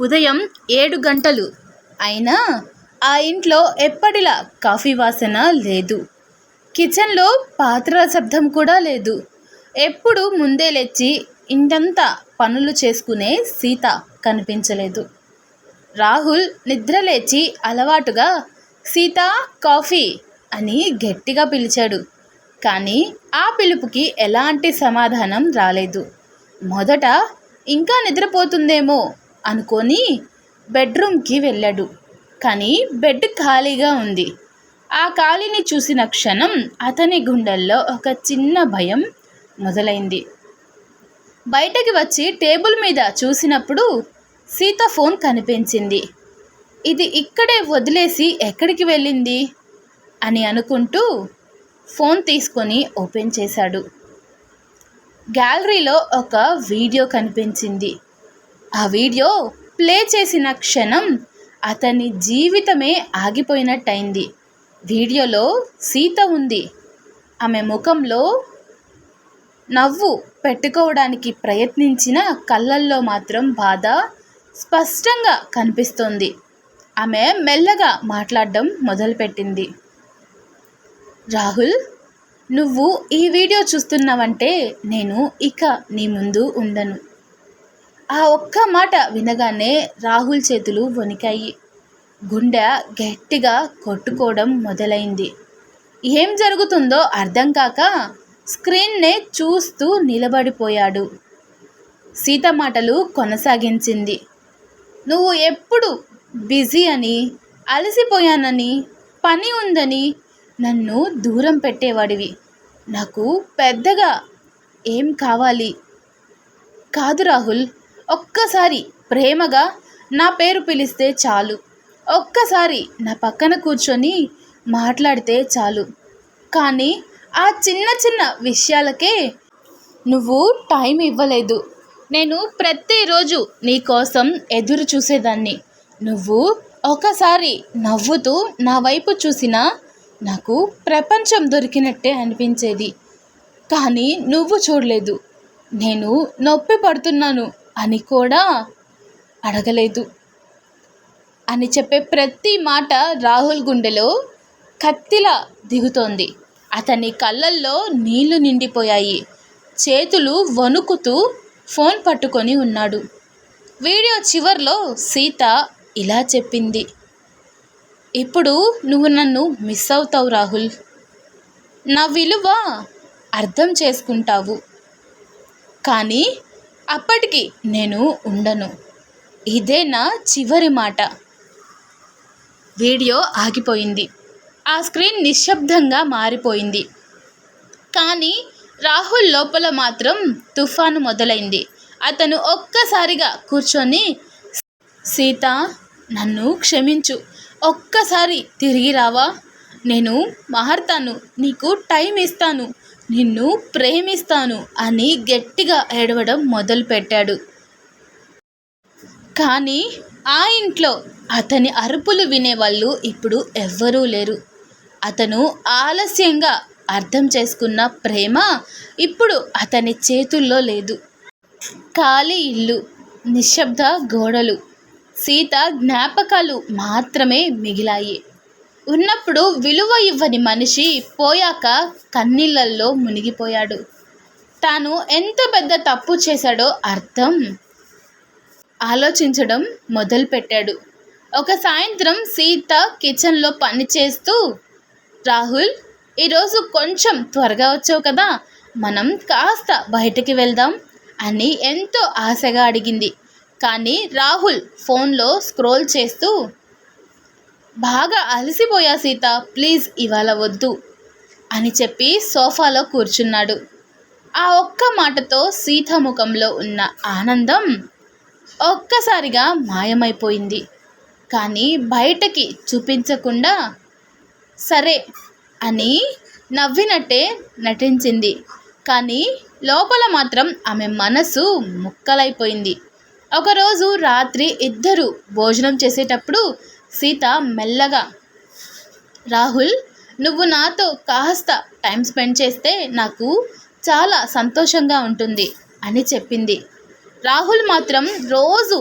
ఉదయం 7 గంటలు అయినా ఆ ఇంట్లో ఎప్పటిలా కాఫీ వాసన లేదు. కిచెన్లో పాత్రల శబ్దం కూడా లేదు. ఎప్పుడు ముందే లేచి ఇంటంతా పనులు చేసుకునే సీత కనిపించలేదు. రాహుల్ నిద్రలేచి అలవాటుగా సీత కాఫీ అని గట్టిగా పిలిచాడు. కానీ ఆ పిలుపుకి ఎలాంటి సమాధానం రాలేదు. మొదట ఇంకా నిద్రపోతుందేమో అనుకొని బెడ్రూమ్కి వెళ్ళాడు. కానీ బెడ్ ఖాళీగా ఉంది. ఆ ఖాళీని చూసిన క్షణం అతని గుండెల్లో ఒక చిన్న భయం మొదలైంది. బయటకి వచ్చి టేబుల్ మీద చూసినప్పుడు సీత ఫోన్ కనిపించింది. ఇది ఇక్కడే వదిలేసి ఎక్కడికి వెళ్ళింది అని అనుకుంటూ ఫోన్ తీసుకొని ఓపెన్ చేశాడు. గ్యాలరీలో ఒక వీడియో కనిపించింది. ఆ వీడియో ప్లే చేసిన క్షణం అతని జీవితమే ఆగిపోయినట్టయింది. వీడియోలో సీత ఉంది. ఆమె ముఖంలో నవ్వు పెట్టుకోవడానికి ప్రయత్నించిన కళ్ళల్లో మాత్రం బాధ స్పష్టంగా కనిపిస్తోంది. ఆమె మెల్లగా మాట్లాడడం మొదలుపెట్టింది. రాహుల్, నువ్వు ఈ వీడియో చూస్తున్నావంటే నేను ఇక నీ ముందు ఉండను. ఆ ఒక్క మాట వినగానే రాహుల్ చేతులు వణికాయి. గుండె గట్టిగా కొట్టుకోవడం మొదలైంది. ఏం జరుగుతుందో అర్థం కాక స్క్రీన్నే చూస్తూ నిలబడిపోయాడు. సీత మాటలు కొనసాగించింది. నువ్వు ఎప్పుడు బిజీ అని, అలసిపోయానని, పని ఉందని నన్ను దూరం పెట్టేవాడివి. నాకు పెద్దగా ఏం కావాలి కాదు రాహుల్. ఒక్కసారి ప్రేమగా నా పేరు పిలిస్తే చాలు. ఒక్కసారి నా పక్కన కూర్చొని మాట్లాడితే చాలు. కానీ ఆ చిన్న చిన్న విషయాలకే నువ్వు టైం ఇవ్వలేదు. నేను ప్రతిరోజు నీ కోసం ఎదురు చూసేదాన్ని. నువ్వు ఒకసారి నవ్వుతూ నా వైపు చూసినా నాకు ప్రపంచం దొరికినట్టే అనిపించేది. కానీ నువ్వు చూడలేదు. నేను నొప్పి పడుతున్నాను అని కూడా అడగలేదు అని చెప్పే ప్రతి మాట రాహుల్ గుండెలో కత్తిలా దిగుతోంది. అతని కళ్ళల్లో నీళ్లు నిండిపోయాయి. చేతులు వణుకుతూ ఫోన్ పట్టుకొని ఉన్నాడు. వీడియో చివర్లో సీత ఇలా చెప్పింది. ఇప్పుడు నువ్వు నన్ను మిస్ అవుతావు రాహుల్. నా విలువ అర్థం చేసుకుంటావు. కానీ అప్పటికి నేను ఉండను. ఇదే నా చివరి మాట. వీడియో ఆగిపోయింది. ఆ స్క్రీన్ నిశ్శబ్దంగా మారిపోయింది. కానీ రాహుల్ లోపల మాత్రం తుఫాను మొదలైంది. అతను ఒక్కసారిగా కూర్చొని, సీత, నన్ను క్షమించు. ఒక్కసారి తిరిగి రావా? నేను మారుతాను. నీకు టైం ఇస్తాను. నిన్ను ప్రేమిస్తాను అని గట్టిగా ఏడవడం మొదలుపెట్టాడు. కానీ ఆ ఇంట్లో అతని అరుపులు వినేవాళ్ళు ఇప్పుడు ఎవ్వరూ లేరు. అతను ఆలస్యంగా అర్థం చేసుకున్న ప్రేమ ఇప్పుడు అతని చేతుల్లో లేదు. ఖాళీ ఇల్లు, నిశ్శబ్ద గోడలు, సీత జ్ఞాపకాలు మాత్రమే మిగిలాయి. ఉన్నప్పుడు విలువ ఇవ్వని మనిషి పోయాక కన్నీళ్ళల్లో మునిగిపోయాడు. తాను ఎంత పెద్ద తప్పు చేశాడో ఆలోచించడం మొదలుపెట్టాడు. ఒక సాయంత్రం సీత కిచెన్లో పనిచేస్తూ, రాహుల్, ఈరోజు కొంచెం త్వరగా వచ్చావు కదా, మనం కాస్త బయటికి వెళ్దాం అని ఎంతో ఆశగా అడిగింది. కానీ రాహుల్ ఫోన్లో స్క్రోల్ చేస్తూ, బాగా అలసిపోయా సీత, ప్లీజ్ ఇవాళ వద్దు అని చెప్పి సోఫాలో కూర్చున్నాడు. ఆ ఒక్క మాటతో సీత ముఖంలో ఉన్న ఆనందం ఒక్కసారిగా మాయమైపోయింది. కానీ బయటకి చూపించకుండా సరే అని నవ్వినట్టే నటించింది. కానీ లోపల మాత్రం ఆమె మనసు ముక్కలైపోయింది. ఒకరోజు రాత్రి ఇద్దరు భోజనం చేసేటప్పుడు సీత మెల్లగా, రాహుల్, నువ్వు నాతో కాస్త టైం స్పెండ్ చేస్తే నాకు చాలా సంతోషంగా ఉంటుంది అని చెప్పింది. రాహుల్ మాత్రం రోజు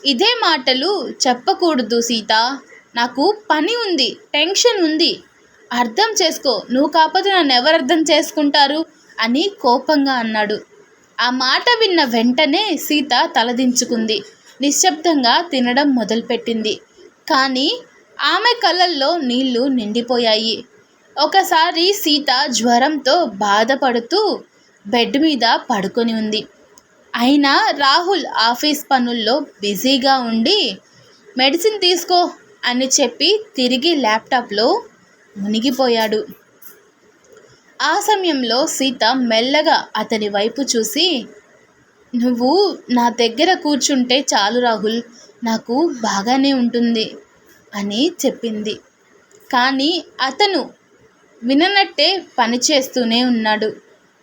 ఇదే మాటలు చెప్పకూడదు సీత. నాకు పని ఉంది, టెన్షన్ ఉంది. అర్థం చేసుకో. నువ్వు కాకపోతే నన్ను ఎవరు అర్థం చేసుకుంటారు అని కోపంగా అన్నాడు. ఆ మాట విన్న వెంటనే సీత తలదించుకుంది. నిశ్శబ్దంగా తినడం మొదలుపెట్టింది. కానీ ఆమె కళ్ళల్లో నీళ్లు నిండిపోయాయి. ఒకసారి సీత జ్వరంతో బాధపడుతూ బెడ్ మీద పడుకొని ఉంది. అయినా రాహుల్ ఆఫీస్ పనుల్లో బిజీగా ఉండి మెడిసిన్ తీసుకో అని చెప్పి తిరిగి ల్యాప్టాప్లో మునిగిపోయాడు. ఆ సమయంలో సీత మెల్లగా అతని వైపు చూసి, నువ్వు నా దగ్గర కూర్చుంటే చాలు రాహుల్, నాకు బాగానే ఉంటుంది అని చెప్పింది. కానీ అతను విననట్టే పనిచేస్తూనే ఉన్నాడు.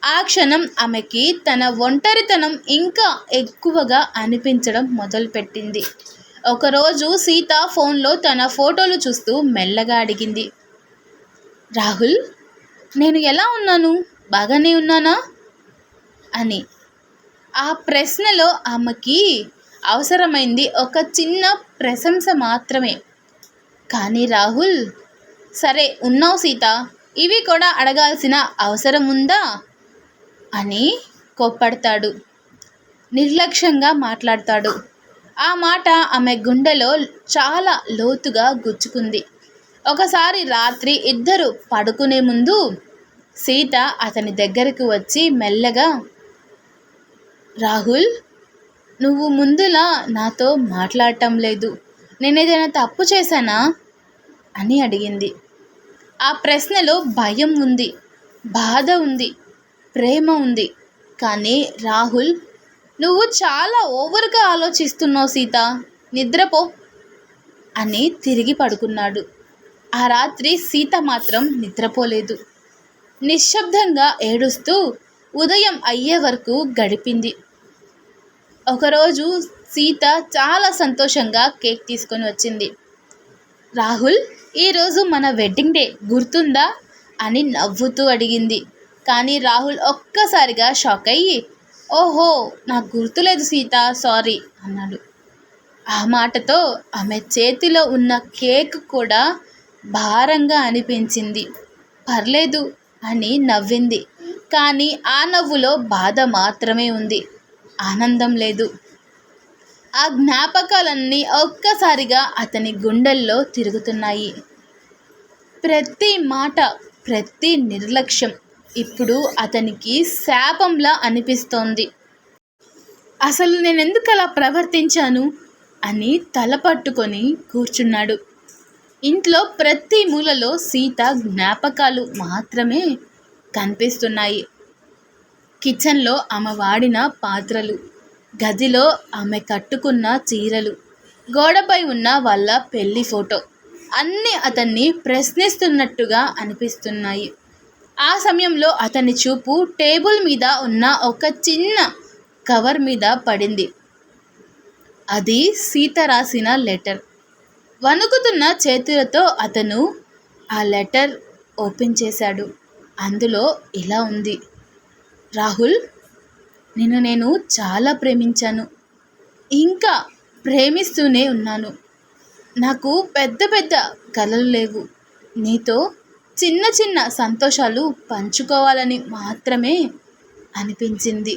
ఆ క్షణం ఆమెకి తన ఒంటరితనం ఇంకా ఎక్కువగా అనిపించడం మొదలుపెట్టింది. ఒకరోజు సీత ఫోన్లో తన ఫోటోలు చూస్తూ మెల్లగా అడిగింది, రాహుల్, నేను ఎలా ఉన్నాను? బాగానే ఉన్నానా అని. ఆ ప్రశ్నలో ఆమెకి అవసరమైంది ఒక చిన్న ప్రశంస మాత్రమే. కానీ రాహుల్, సరే ఉన్నావు సీత, ఇవి కూడా అడగాల్సిన అవసరం ఉందా అని కోప్పడతాడు. నిర్లక్ష్యంగా మాట్లాడతాడు. ఆ మాట ఆమె గుండెలో చాలా లోతుగా గుచ్చుకుంది. ఒకసారి రాత్రి ఇద్దరు పడుకునే ముందు సీత అతని దగ్గరకు వచ్చి మెల్లగా, రాహుల్, నువ్వు ముందులా నాతో మాట్లాడటం లేదు. నేనేదైనా తప్పు చేశానా అని అడిగింది. ఆ ప్రశ్నలో భయం ఉంది, బాధ ఉంది, ప్రేమ ఉంది. కానీ రాహుల్, నువ్వు చాలా ఓవర్గా ఆలోచిస్తున్నావు సీత, నిద్రపో అని తిరిగి పడుకున్నాడు. ఆ రాత్రి సీత మాత్రం నిద్రపోలేదు. నిశ్శబ్దంగా ఏడుస్తూ ఉదయం అయ్యే వరకు గడిపింది. ఒకరోజు సీత చాలా సంతోషంగా కేక్ తీసుకొని వచ్చింది. రాహుల్, ఈరోజు మన వెడ్డింగ్ డే గుర్తుందా అని నవ్వుతూ అడిగింది. కానీ రాహుల్ ఒక్కసారిగా షాక్ అయ్యి, ఓహో, నాకు గుర్తులేదు సీత, సారీ అన్నాడు. ఆ మాటతో ఆమె చేతిలో ఉన్న కేక్ కూడా భారంగా అనిపించింది. పర్లేదు అని నవ్వింది. కానీ ఆ నవ్వులో బాధ మాత్రమే ఉంది, ఆనందం లేదు. ఆ జ్ఞాపకాలన్నీ ఒక్కసారిగా అతని గుండెల్లో తిరుగుతున్నాయి. ప్రతి మాట, ప్రతి నిర్లక్ష్యం ఇప్పుడు అతనికి శాపంలా అనిపిస్తోంది. అసలు నేనెందుకు అలా ప్రవర్తించాను అని తల పట్టుకొని కూర్చున్నాడు. ఇంట్లో ప్రతి మూలలో సీత జ్ఞాపకాలు మాత్రమే కనిపిస్తున్నాయి. కిచెన్లో ఆమె వాడిన పాత్రలు, గదిలో ఆమె కట్టుకున్న చీరలు, గోడపై ఉన్న వాళ్ళ పెళ్లి ఫోటో అన్నీ అతన్ని ప్రశ్నిస్తున్నట్టుగా అనిపిస్తున్నాయి. ఆ సమయంలో అతని చూపు టేబుల్ మీద ఉన్న ఒక చిన్న కవర్ మీద పడింది. అది సీత రాసిన లెటర్. వణుకుతున్న చేతులతో అతను ఆ లెటర్ ఓపెన్ చేశాడు. అందులో ఇలా ఉంది, రాహుల్, నేను చాలా ప్రేమించాను, ఇంకా ప్రేమిస్తూనే ఉన్నాను. నాకు పెద్ద పెద్ద కలలు లేవు. నీతో చిన్న చిన్న సంతోషాలు పంచుకోవాలని మాత్రమే అనిపించింది.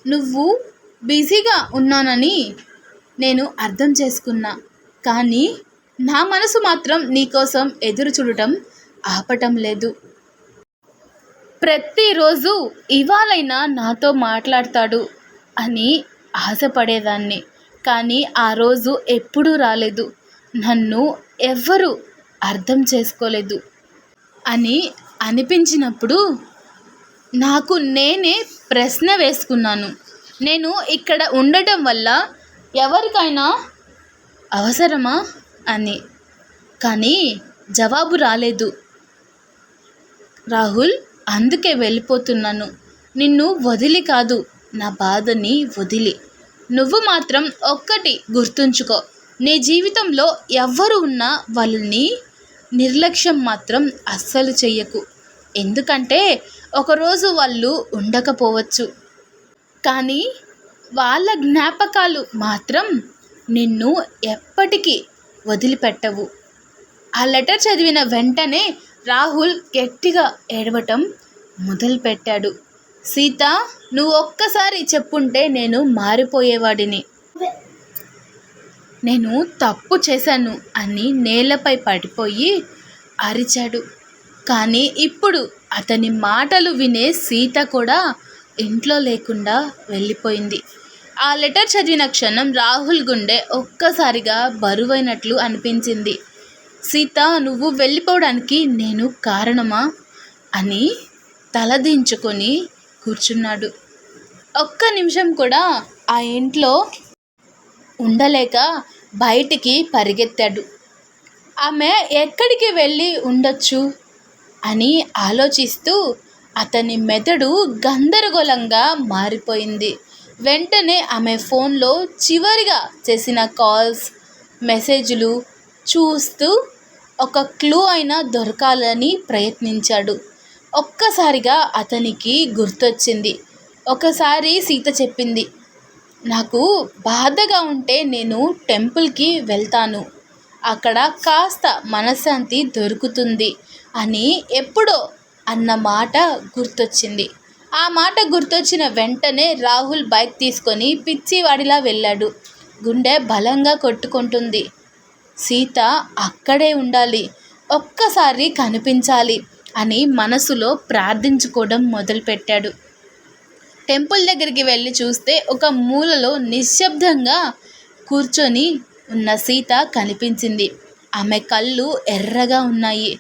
నువ్వు బిజీగా ఉన్నానని నేను అర్థం చేసుకున్నా. కానీ నా మనసు మాత్రం నీకోసం ఎదురు చూడటం ఆపటం లేదు. ప్రతిరోజు ఇవాళైనా నాతో మాట్లాడతాడు అని ఆశపడేదాన్ని. కానీ ఆ రోజు ఎప్పుడూ రాలేదు. నన్ను ఎవ్వరూ అర్థం చేసుకోలేదు అని అనిపించినప్పుడు నాకు నేనే ప్రశ్న వేసుకున్నాను, నేను ఇక్కడ ఉండటం వల్ల ఎవరికైనా అవసరమా అని. కానీ జవాబు రాలేదు. రాహుల్, అందుకే వెళ్ళిపోతున్నాను. నిన్ను వదిలి కాదు, నా బాధని వదిలి. నువ్వు మాత్రం ఒక్కటి గుర్తుంచుకో, నీ జీవితంలో ఎవ్వరు ఉన్నా వాళ్ళని నిర్లక్ష్యం మాత్రం అస్సలు చెయ్యకు. ఎందుకంటే ఒకరోజు వాళ్ళు ఉండకపోవచ్చు, కానీ వాళ్ళ జ్ఞాపకాలు మాత్రం నిన్ను ఎప్పటికీ వదిలిపెట్టవు. ఆ లెటర్ చదివిన వెంటనే రాహుల్ గట్టిగా ఏడవటం మొదలుపెట్టాడు. సీత, నువ్వు ఒక్కసారి చెప్పుంటే నేను మారిపోయేవాడిని. నేను తప్పు చేశాను అని నేలపై పడిపోయి అరిచాడు. కానీ ఇప్పుడు అతని మాటలు వినే సీత కూడా ఇంట్లో లేకుండా వెళ్ళిపోయింది. ఆ లెటర్ చదివిన క్షణం రాహుల్ గుండె ఒక్కసారిగా బరువైనట్లు అనిపించింది. సీత, నువ్వు వెళ్ళిపోవడానికి నేను కారణమా అని తలదించుకొని కూర్చున్నాడు. ఒక్క నిమిషం కూడా ఆ ఇంట్లో ఉండలేక బయటికి పరిగెత్తాడు. ఆమె ఎక్కడికి వెళ్ళి ఉండొచ్చు అని ఆలోచిస్తూ అతని మెదడు గందరగోళంగా మారిపోయింది. వెంటనే ఆమె ఫోన్లో చివరిగా చేసిన కాల్స్, మెసేజ్లు చూస్తూ ఒక క్లూ అయినా దొరకాలని ప్రయత్నించాడు. ఒక్కసారిగా అతనికి గుర్తొచ్చింది. ఒకసారి సీత చెప్పింది, నాకు బాధగా ఉంటే నేను టెంపుల్కి వెళ్తాను, అక్కడ కాస్త మనశ్శాంతి దొరుకుతుంది అని ఎప్పుడో అన్న మాట గుర్తొచ్చింది. ఆ మాట గుర్తొచ్చిన వెంటనే రాహుల్ బైక్ తీసుకొని పిచ్చివాడిలా వెళ్ళాడు. గుండె బలంగా కొట్టుకుంటుంది. సీత అక్కడే ఉండాలి, ఒక్కసారి కనిపించాలి అని మనసులో ప్రార్థించుకోవడం మొదలుపెట్టాడు. టెంపుల్ దగ్గరికి వెళ్ళి చూస్తే ఒక మూలలో నిశ్శబ్దంగా కూర్చొని ఉన్న సీత కనిపించింది. ఆమె కళ్ళు ఎర్రగా ఉన్నాయి.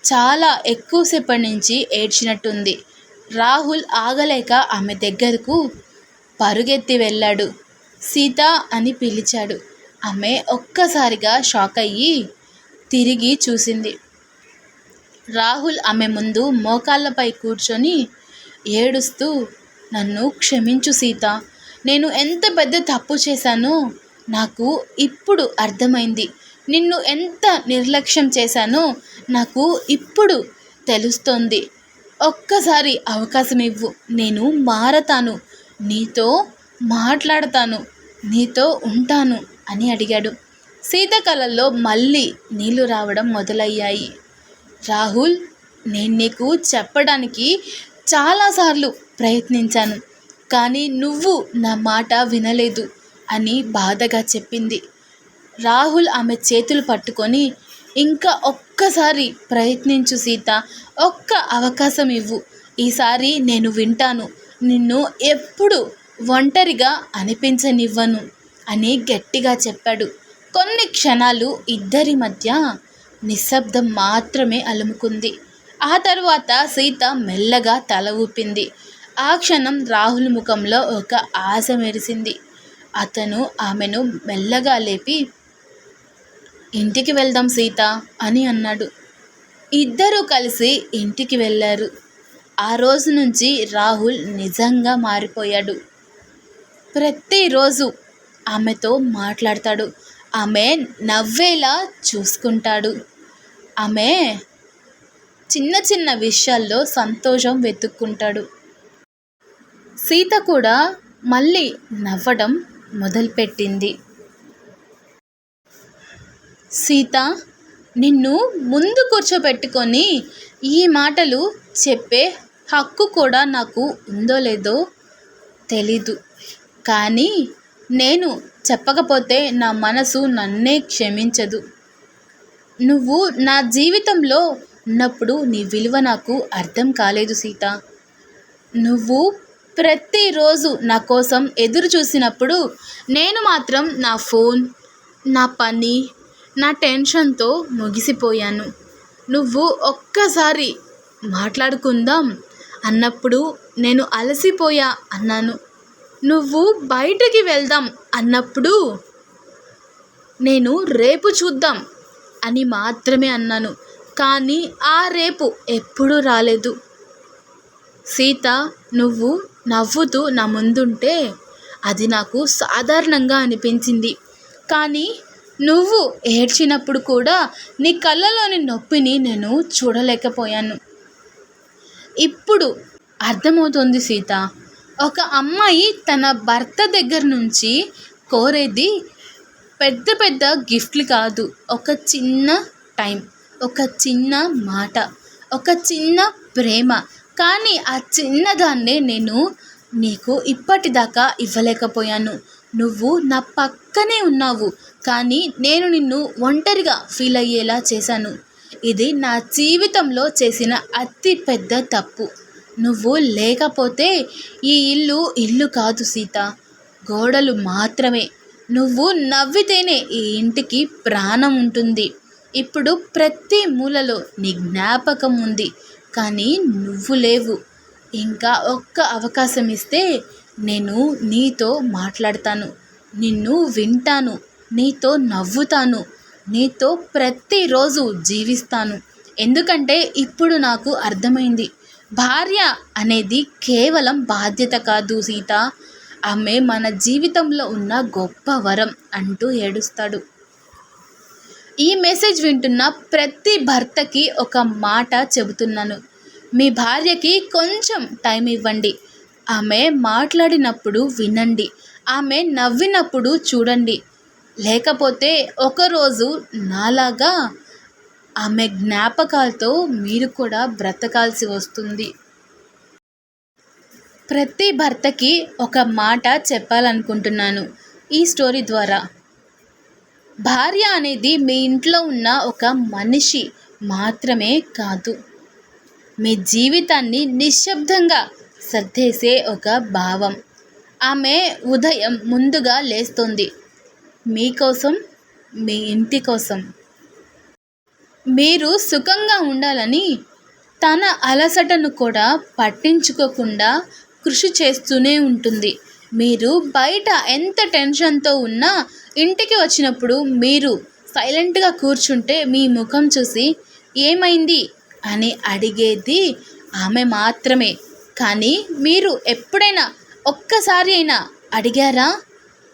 చాలా ఎక్కువసేపటి నుంచి ఏడ్చినట్టుంది. రాహుల్ ఆగలేక ఆమె దగ్గరకు పరుగెత్తి వెళ్ళాడు. సీత అని పిలిచాడు. ఆమె ఒక్కసారిగా షాక్ అయ్యి తిరిగి చూసింది. రాహుల్ ఆమె ముందు మోకాళ్ళపై కూర్చొని ఏడుస్తూ, నన్ను క్షమించు సీత, నేను ఎంత పెద్ద తప్పు చేశానో నాకు ఇప్పుడు అర్థమైంది. నిన్ను ఎంత నిర్లక్ష్యం చేశానో నాకు ఇప్పుడు తెలుస్తోంది. ఒక్కసారి అవకాశం ఇవ్వు, నేను మారతాను, నీతో మాట్లాడతాను, నీతో ఉంటాను అని అడిగాడు. సీత కళ్ళల్లో మళ్ళీ నీళ్లు రావడం మొదలయ్యాయి. రాహుల్, నేను నీకు చెప్పడానికి చాలాసార్లు ప్రయత్నించాను, కానీ నువ్వు నా మాట వినలేదు అని బాధగా చెప్పింది. రాహుల్ ఆమె చేతులు పట్టుకొని, ఇంకా ఒక్కసారి ప్రయత్నించు సీత, ఒక్క అవకాశం ఇవ్వు, ఈసారి నేను వింటాను, నిన్ను ఎప్పుడు ఒంటరిగా అనిపించనివ్వను అని గట్టిగా చెప్పాడు. కొన్ని క్షణాలు ఇద్దరి మధ్య నిశ్శబ్దం మాత్రమే అలుముకుంది. ఆ తరువాత సీత మెల్లగా తల ఊపింది. ఆ క్షణం రాహుల్ ముఖంలో ఒక ఆశ మెరిసింది. అతను ఆమెను మెల్లగా లేపి, ఇంటికి వెళ్దాం సీత అని అన్నాడు. ఇద్దరూ కలిసి ఇంటికి వెళ్ళారు. ఆ రోజు నుంచి రాహుల్ నిజంగా మారిపోయాడు. ప్రతిరోజు ఆమెతో మాట్లాడతాడు, ఆమె నవ్వేలా చూసుకుంటాడు, ఆమె చిన్న చిన్న విషయాల్లో సంతోషం వెతుక్కుంటాడు. సీత కూడా మళ్ళీ నవ్వడం మొదలుపెట్టింది. సీత, నిన్ను ముందు కూర్చోబెట్టుకొని ఈ మాటలు చెప్పే హక్కు కూడా నాకు ఉందో లేదో తెలీదు, కానీ నేను చెప్పకపోతే నా మనసు నన్నే క్షమించదు. నువ్వు నా జీవితంలో ఉన్నప్పుడు నీ విలువ నాకు అర్థం కాలేదు సీత. నువ్వు ప్రతిరోజు నా కోసం ఎదురు చూసినప్పుడు నేను మాత్రం నా ఫోన్, నా పని, నా టెన్షన్తో ముగిసిపోయాను. నువ్వు ఒక్కసారి మాట్లాడుకుందాం అన్నప్పుడు నేను అలసిపోయా అన్నాను. నువ్వు బయటికి వెళ్దాం అన్నప్పుడు నేను రేపు చూద్దాం అని మాత్రమే అన్నాను, కానీ ఆ రేపు ఎప్పుడూ రాలేదు. సీత, నువ్వు నవ్వుతూ నా ముందుంటే అది నాకు సాధారణంగా అనిపించింది, కానీ నువ్వు ఏడ్చినప్పుడు కూడా నీ కళ్ళలోని నొప్పిని నేను చూడలేకపోయాను. ఇప్పుడు అర్థమవుతోంది సీత, ఒక అమ్మాయి తన భర్త దగ్గర నుంచి కోరేది పెద్ద పెద్ద గిఫ్ట్లు కాదు. ఒక చిన్న టైం, ఒక చిన్న మాట, ఒక చిన్న ప్రేమ. కానీ ఆ చిన్నదాన్నే నేను నీకు ఇప్పటిదాకా ఇవ్వలేకపోయాను. నువ్వు నా పక్కనే ఉన్నావు, కానీ నేను నిన్ను ఒంటరిగా ఫీల్ అయ్యేలా చేశాను. ఇది నా జీవితంలో చేసిన అతి పెద్ద తప్పు. నువ్వు లేకపోతే ఈ ఇల్లు కాదు సీత, గోడలు మాత్రమే. నువ్వు నవ్వితేనే ఈ ఇంటికి ప్రాణం ఉంటుంది. ఇప్పుడు ప్రతి మూలలో నీ జ్ఞాపకం ఉంది, కానీ నువ్వు లేవు. ఇంకా ఒక్క అవకాశం ఇస్తే నేను నీతో మాట్లాడతాను, నిన్ను వింటాను, నీతో నవ్వుతాను, నీతో ప్రతిరోజు జీవిస్తాను. ఎందుకంటే ఇప్పుడు నాకు అర్థమైంది, భార్య అనేది కేవలం బాధ్యత కాదు సీత, ఆమె మన జీవితంలో ఉన్న గొప్ప వరం అంటూ ఏడుస్తాడు. ఈ మెసేజ్ వింటున్న ప్రతి భర్తకి ఒక మాట చెబుతున్నాను. మీ భార్యకి కొంచెం టైం ఇవ్వండి. ఆమె మాట్లాడినప్పుడు వినండి, ఆమె నవ్వినప్పుడు చూడండి. లేకపోతే ఒకరోజు నాలాగా ఆమె జ్ఞాపకాలతో మీరు కూడా బ్రతకాల్సి వస్తుంది. ప్రతి భర్తకి ఒక మాట చెప్పాలనుకుంటున్నాను ఈ స్టోరీ ద్వారా. భార్య అనేది మీ ఇంట్లో ఉన్న ఒక మనిషి మాత్రమే కాదు, మీ జీవితాన్ని నిశ్శబ్దంగా సర్దేసే ఒక భావం. ఆమె ఉదయం ముందుగా లేస్తుంది మీకోసం, మీ ఇంటి కోసం. మీరు సుఖంగా ఉండాలని తన అలసటను కూడా పట్టించుకోకుండా కృషి చేస్తూనే ఉంటుంది. మీరు బయట ఎంత టెన్షన్తో ఉన్నా ఇంటికి వచ్చినప్పుడు మీరు సైలెంట్గా కూర్చుంటే మీ ముఖం చూసి ఏమైంది అని అడిగేది ఆమె మాత్రమే. కానీ మీరు ఎప్పుడైనా ఒక్కసారి అయినా అడిగారా,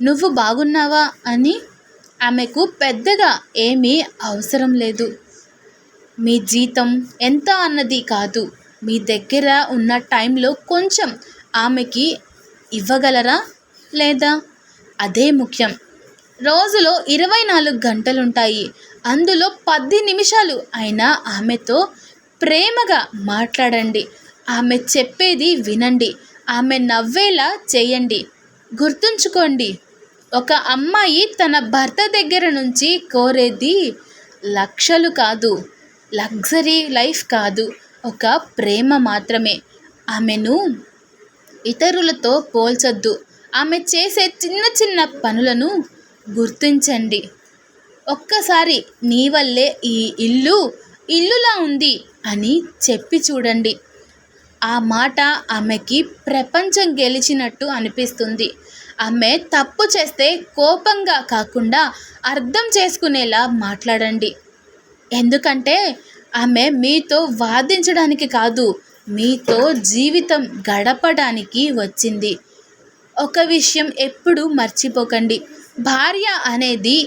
నువ్వు బాగున్నావా అని? ఆమెకు పెద్దగా ఏమీ అవసరం లేదు. మీ జీతం ఎంత అన్నది కాదు, మీ దగ్గర ఉన్న టైంలో కొంచెం ఆమెకి ఇవ్వగలరా లేదా, అదే ముఖ్యం. రోజులో 24 గంటలుంటాయి, అందులో 10 నిమిషాలు అయినా ఆమెతో ప్రేమగా మాట్లాడండి. ఆమె చెప్పేది వినండి, ఆమె నవ్వేలా చేయండి. గుర్తుంచుకోండి, ఒక అమ్మాయి తన భర్త దగ్గర నుంచి కోరేది లక్షలు కాదు, లగ్జరీ లైఫ్ కాదు, ఒక ప్రేమ మాత్రమే. ఆమెను ఇతరులతో పోల్చొద్దు. ఆమె చేసే చిన్న చిన్న పనులను గుర్తించండి. ఒక్కసారి నీ వల్లే ఈ ఇల్లులా ఉంది అని చెప్పి చూడండి. ఆ మాట ఆమెకి ప్రపంచం గెలిచినట్టు అనిపిస్తుంది. ఆమె తప్పు చేస్తే కోపంగా కాకుండా అర్థం చేసుకునేలా మాట్లాడండి. ఎందుకంటే ఆమె మీతో వాదించడానికి కాదు, మీతో జీవితం గడపడానికి వచ్చింది. ఒక విషయం ఎప్పుడూ మర్చిపోకండి, భార్య అనేది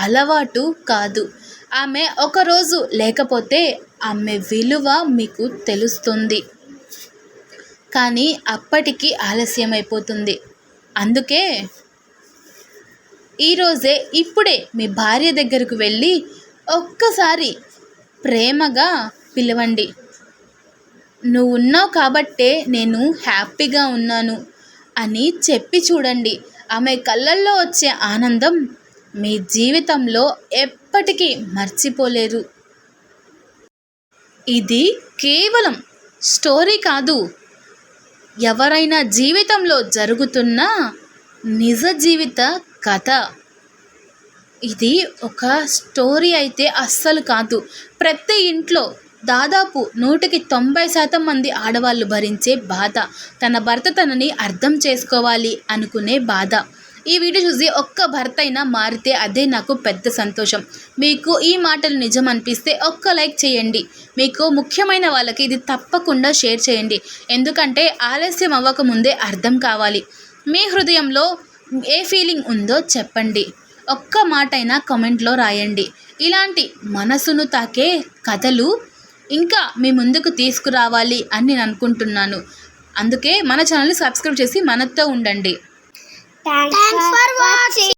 అలవాటు కాదు. ఆమె ఒకరోజు లేకపోతే ఆమె విలువ మీకు తెలుస్తుంది, కానీ అప్పటికి ఆలస్యమైపోతుంది. అందుకే ఈరోజే ఇప్పుడే మీ భార్య దగ్గరకు వెళ్ళి ఒక్కసారి ప్రేమగా పిలవండి. నువ్వు ఉన్నావు కాబట్టే నేను హ్యాపీగా ఉన్నాను అని చెప్పి చూడండి. ఆమె కళ్ళల్లో వచ్చే ఆనందం మీ జీవితంలో ఎప్పటికీ మర్చిపోలేరు. ఇది కేవలం స్టోరీ కాదు, ఎవరైనా జీవితంలో జరుగుతున్న నిజ జీవిత కథ. ఇది ఒక స్టోరీ అయితే అస్సలు కాదు. ప్రతి ఇంట్లో దాదాపు 190% మంది ఆడవాళ్ళు భరించే బాధ, తన భర్త తనని అర్థం చేసుకోవాలి అనుకునే బాధ. ఈ వీడియో చూసి ఒక్క భర్త అయినా మారితే అదే నాకు పెద్ద సంతోషం. మీకు ఈ మాటలు నిజం అనిపిస్తే ఒక్క లైక్ చేయండి. మీకు ముఖ్యమైన వాళ్ళకి ఇది తప్పకుండా షేర్ చేయండి, ఎందుకంటే ఆలస్యం అవ్వకముందే అర్థం కావాలి. మీ హృదయంలో ఏ ఫీలింగ్ ఉందో చెప్పండి, ఒక్క మాట అయినా కామెంట్లో రాయండి. ఇలాంటి మనసును తాకే కథలు ఇంకా మీ ముందుకు తీసుకురావాలి అని నేను అనుకుంటున్నాను. అందుకే మన ఛానల్ని సబ్స్క్రైబ్ చేసి మనతో ఉండండి. Thanks for watching.